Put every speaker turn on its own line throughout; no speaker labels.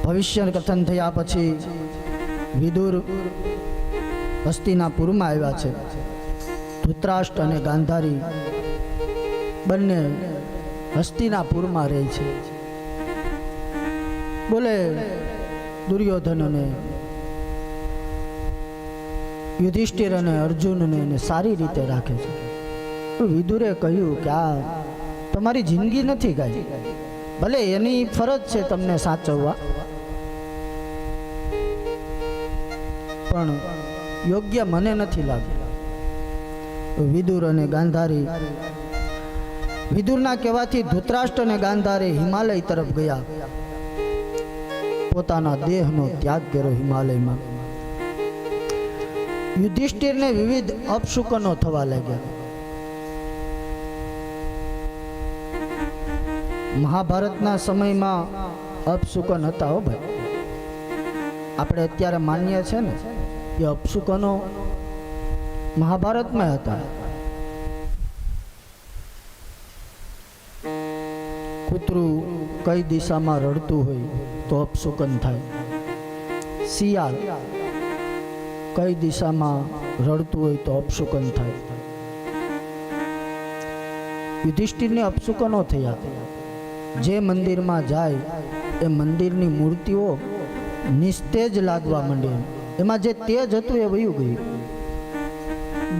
ભવિષ્ય કથન થયા પછી વિદુર હસ્તિનાપુરમાં આવ્યા છે. ધૃતરાષ્ટ્ર અને ગાંધારી બંને હસ્તિનાપુરમાં રહે છે. બોલે દુર્યોધન અને યુધિષ્ઠિર અને અર્જુનને એને સારી રીતે રાખે છે. વિદુરે કહ્યું કે આ તમારી જિંદગી નથી ગઈ, ભલે એની ફરજ છે તમને સાચવવા, પણ યોગ્ય મને નથી લાગ્યું. વિદુર અને ગાંધારી, વિદુરના કહેવાથી ધૃતરાષ્ટ્ર અને ગાંધારી હિમાલય તરફ ગયા, પોતાના દેહનો ત્યાગ કર્યો હિમાલયમાં. યુધિષ્ઠિરને વિવિધ અપશુકનો થવા લાગ્યા. મહાભારતના સમયમાં અપશુકન હતા હો ભાઈ. આપણે અત્યારે માનીએ છે ને એ અપશુકનો મહાભારતમાં હતા. કૂતરું કઈ દિશામાં રડતું હોય તો અપશુકન થાય. શિયાળ કઈ દિશામાં રડતું હોય તો અપશુકન થાય. યુધિષ્ઠિરને અપશુકનો થયા. જે મંદિરમાં જાય એ મંદિરની મૂર્તિઓ નિસ્તેજ લાગવા માંડી. એમાં જે તેજ હતું એ વયું ગયું.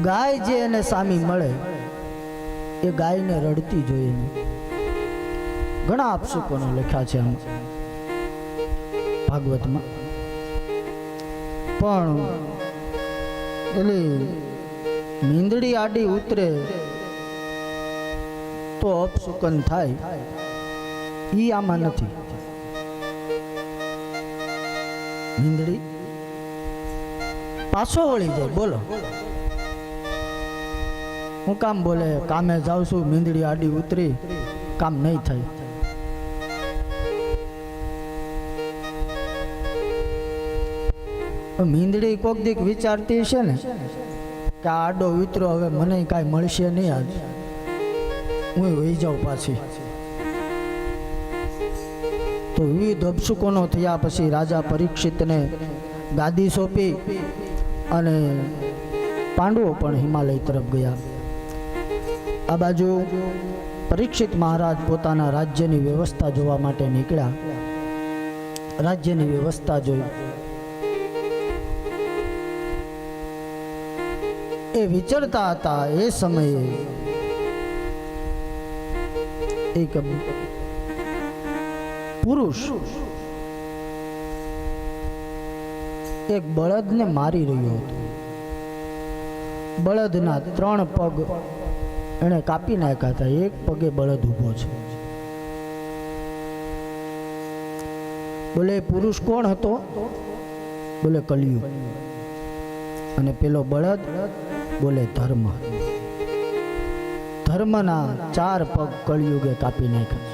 ગાય જે એને સામી મળે એ ગાયને રડતી જોઈએ. ઘણા અપશુકનો લખ્યા છે આમાં ભાગવતમાં. પણ એટલે મીંદડી આડી ઉતરે તો અપશુકન થાય, ઈ આમાં નથી. મીંદડી પાછો વળી જાય. બોલો હું કામ બોલે કામે જાઉં છું, મીંદડી આડી ઉતરી, કામ નહીં થાય. મીંદડી કોક દીક વિચારતી છે ને કે આડો ઉતરો, હવે મને કાંઈ મળશે નહીં, આજ હું વહી જાઉં પાછી. તો વિવિધ અપશુકનો થયા પછી રાજા પરીક્ષિતને ગાદી સોંપી અને પાંડવો પણ હિમાલય તરફ ગયા. આ બાજુ પરીક્ષિત મહારાજ પોતાના રાજ્યની વ્યવસ્થા જોવા માટે નીકળ્યા. રાજ્યની વ્યવસ્થા જોઈ એ વિચરતા હતા. એ સમયે એક પુરુષ એક બળદને મારી રહ્યો હતો. બળદના 3 પગ એને કાપી નાખ્યા હતા. એક પગે બળદ ઊભો છે. બોલે પુરુષ કોણ હતો? બોલે કલિયુગ. અને પેલો બળદ? બોલે ધર્મ. ધર્મના 4 પગ કલિયુગે કાપી નાખ્યા.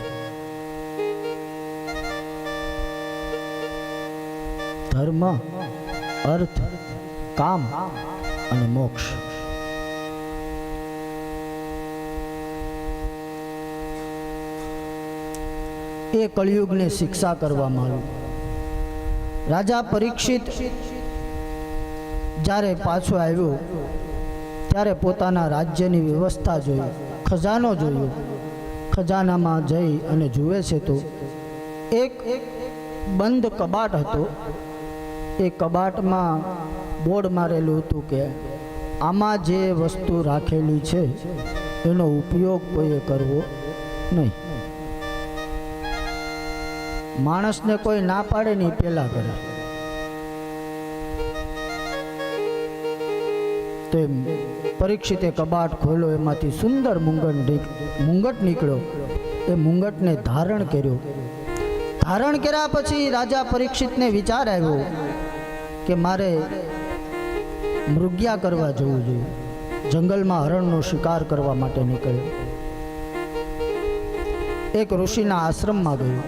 ધર્મ, અર્થ, કામ અને મોક્ષ. એ કલિયુગને શિક્ષા કરવામાં આવી. રાજા પરીક્ષિત જ્યારે પાછો આવ્યો ત્યારે પોતાના રાજ્યની વ્યવસ્થા જોઈ, ખજાનો જોયો. ખજાનામાં જઈ અને જુએ છે તો એક બંધ કબાટ હતો. એ કબાટમાં બોર્ડ મારેલું હતું કે આમાં જે વસ્તુ રાખેલી છે એનો ઉપયોગ કોઈએ કરવો નહીં. માણસને કોઈ ના પાડે નહીં, પેલા કરે. તો પરીક્ષિતે કબાટ ખોલ્યો, એમાંથી સુંદર મુંગટ નીકળ્યો. એ મુંગટને ધારણ કર્યો. ધારણ કર્યા પછી રાજા પરીક્ષિતને વિચાર આવ્યો કે મારે મૃગ્યા કરવા જવું જોઈએ. જંગલમાં હરણનો શિકાર કરવા માટે નીકળ્યો. એક ઋષિના આશ્રમમાં ગયો.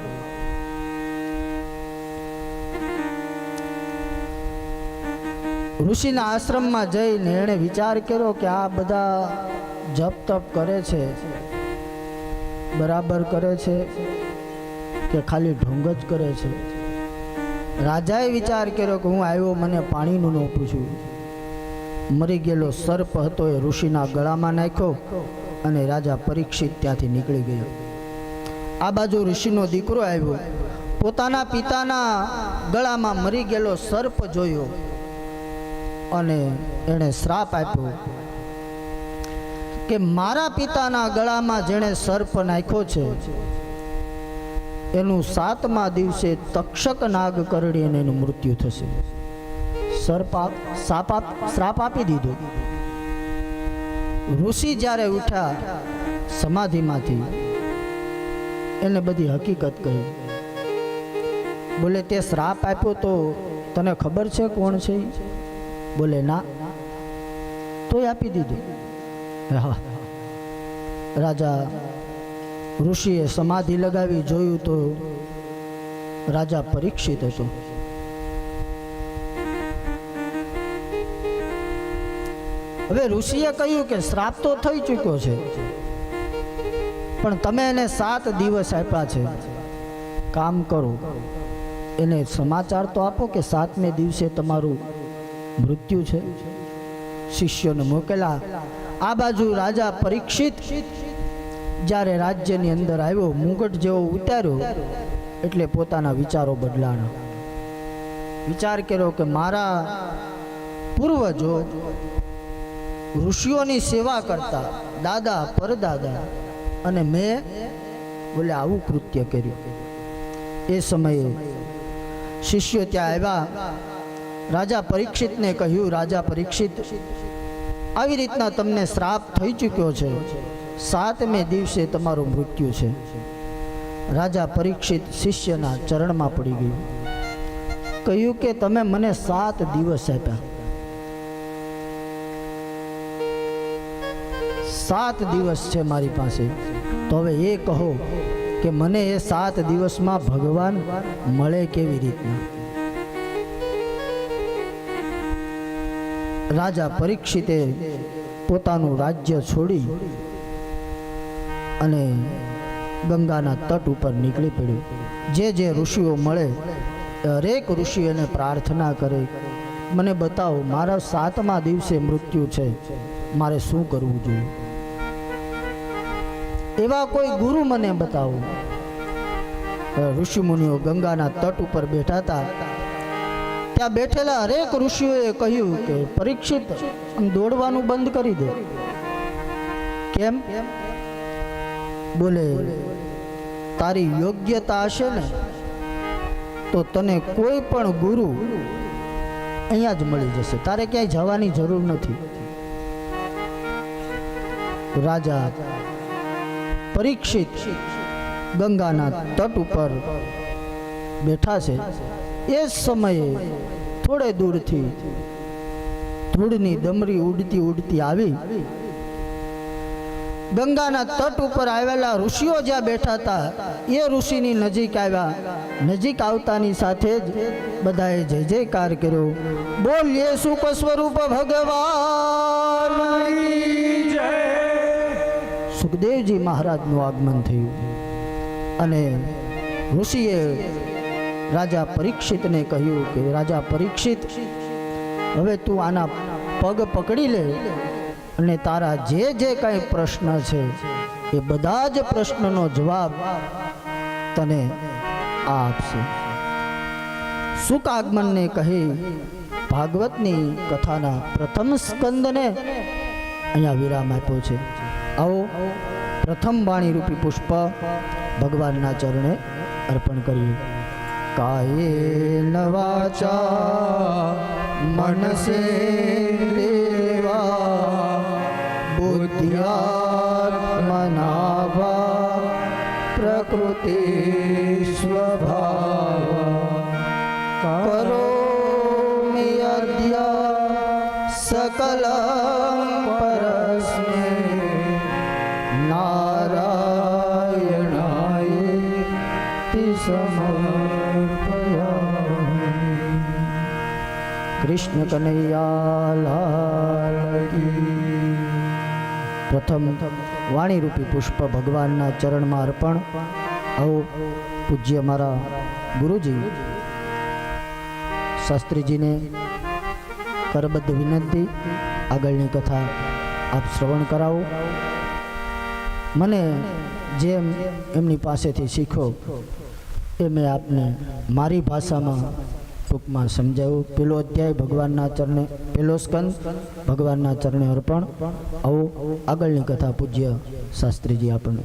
ઋષિના આશ્રમમાં જઈને એણે વિચાર કર્યો કે આ બધા જપ તપ કરે છે, બરાબર કરે છે કે ખાલી ઢોંગ જ કરે છે? રાજાએ વિચાર કર્યો કે હું આવ્યો મને પાણીનું ન પૂછ્યું. મરી ગયેલો સર્પ હતો એ ઋષિના ગળામાં નાખ્યો અને રાજા પરીક્ષિત ત્યાંથી નીકળી ગયો. આ બાજુ ઋષિનો દીકરો આવ્યો, પોતાના પિતાના ગળામાં મરી ગયેલો સર્પ જોયો અને એણે શ્રાપ આપ્યો કે મારા પિતાના ગળામાં જેણે સર્પ નાખ્યો છે એનું 7મા દિવસે તક્ષક નાગ કરડીને એનું મૃત્યુ થશે. શ્રાપ આપી દીધો. ઋષિ જ્યારે ઉઠ્યા સમાધિમાંથી એને બધી હકીકત કહી. બોલે તે શ્રાપ આપ્યો તો તને ખબર છે કોણ છે? બોલે ના. તોય આપી દીધું. હા. રાજા ઋષિએ સમાધિ લગાવી જોયું તો રાજા પરીક્ષિત હતો. હવે ઋષિએ કહ્યું કે શ્રાપ તો થઈ ચૂક્યો છે, પણ તમે એને 7 દિવસ આપ્યા છે. કામ કરો, એને સમાચાર તો આપો કે 7મે દિવસે તમારું મૃત્યુ છે. શિષ્યોને મોકલા. આ બાજુ રાજા પરીક્ષિત જ્યારે રાજ્યની અંદર આવ્યો, મુગટ જેવો ઉતાર્યો એટલે પોતાના વિચારો બદલાણા. વિચાર કર્યો કે મારા પૂર્વજો ઋષિઓની સેવા કરતા, દાદા પરદાદા, અને મેં બોલે આવું કૃત્ય કર્યું. એ સમયે શિષ્યો ત્યાં આવ્યા. રાજા પરીક્ષિતને કહ્યું, રાજા પરીક્ષિત, આવી રીતના તમને શ્રાપ થઈ ચૂક્યો છે, 7મે દિવસે તમારું મૃત્યુ છે. રાજા પરીક્ષિત શિષ્યના ચરણમાં પડી ગયું. કહ્યું કે તમે મને 7 દિવસ આપ્યા, 7 દિવસ છે મારી પાસે, તો હવે એ કહો કે મને એ 7 દિવસમાં ભગવાન મળે કેવી રીતના? રાજા પરીક્ષિતે પોતાનું રાજ્ય છોડી અને ગંગાના તટ ઉપર નીકળી પડ્યું. જે ઋષિઓ મળે દરેક ઋષિ એને પ્રાર્થના કરે, મને બતાવો મારા 7મા દિવસે મૃત્યુ છે, મારે શું કરવું જોઈએ? એવા કોઈ ગુરુ મને બતાવો. ઋષિ મુનિઓ ગંગાના તટ ઉપર બેઠા હતા. ત્યાં બેઠેલા હરેક ઋષિઓએ કહ્યું કે પરીક્ષિત દોડવાનું બંધ કરી દે. કેમ? બોલે તારી યોગ્યતા હશે ને તો તને કોઈ પણ ગુરુ અહીંયા જ મળી જશે, તારે ક્યાંય જવાની જરૂર નથી. રાજા પરીક્ષિત ગંગાના તટ ઉપર બેઠા છે. એ સમયે થોડે દૂરથી ધૂળની ડમરી ઉડતી ઉડતી આવી. ગંગાના તટ ઉપર આવેલા ઋષિઓ જ્યાં બેઠા હતા એ ઋષિની નજીક આવ્યા. નજીક આવતાની સાથે જ બધાએ જય જયકાર કર્યો. બોલીએ સુખ સ્વરૂપ ભગવાન જય. સુખદેવજી મહારાજનું આગમન થયું અને ઋષિએ રાજા પરીક્ષિતને કહ્યું કે રાજા પરીક્ષિત, હવે તું આના પગ પકડી લે અને તારા જે કંઈ પ્રશ્ન છે એ બધા જ પ્રશ્નનો જવાબ તને આપશે. સુખ આગમનને કહી ભાગવતની કથાના પ્રથમ સ્કંદને અહીંયા વિરામ આપ્યો છે. આવો પ્રથમ વાણી રૂપી પુષ્પ ભગવાનના ચરણે અર્પણ કરીએ. કાયેન વાચા મનસેન્દ્રિયવા બુદ્ધ્યાત્મના વા પ્રકૃતિ સ્વભાવા કરોમિ અદ્ય સકલં પરસ્મૈ નારાયણાય તિ સમર્પયામિ. કૃષ્ણ કનૈયા લાલ કી. પ્રથમ વાણી રૂપી પુષ્પ ભગવાનના ચરણમાં અર્પણ. આવો પૂજ્ય મારા ગુરુજી શાસ્ત્રીજીને કરબદ્ધ વિનંતી, આગળની કથા આપ શ્રવણ કરાવો. મને જેમ એમની પાસેથી શીખો એ મેં આપને મારી ભાષામાં ટૂંકમાં સમજાવ્યું. પેલો અધ્યાય ભગવાનના ચરણે, પેલો સ્કંદ ભગવાનના ચરણે અર્પણ. આવો આગળની કથા પૂજ્ય શાસ્ત્રીજી આપણને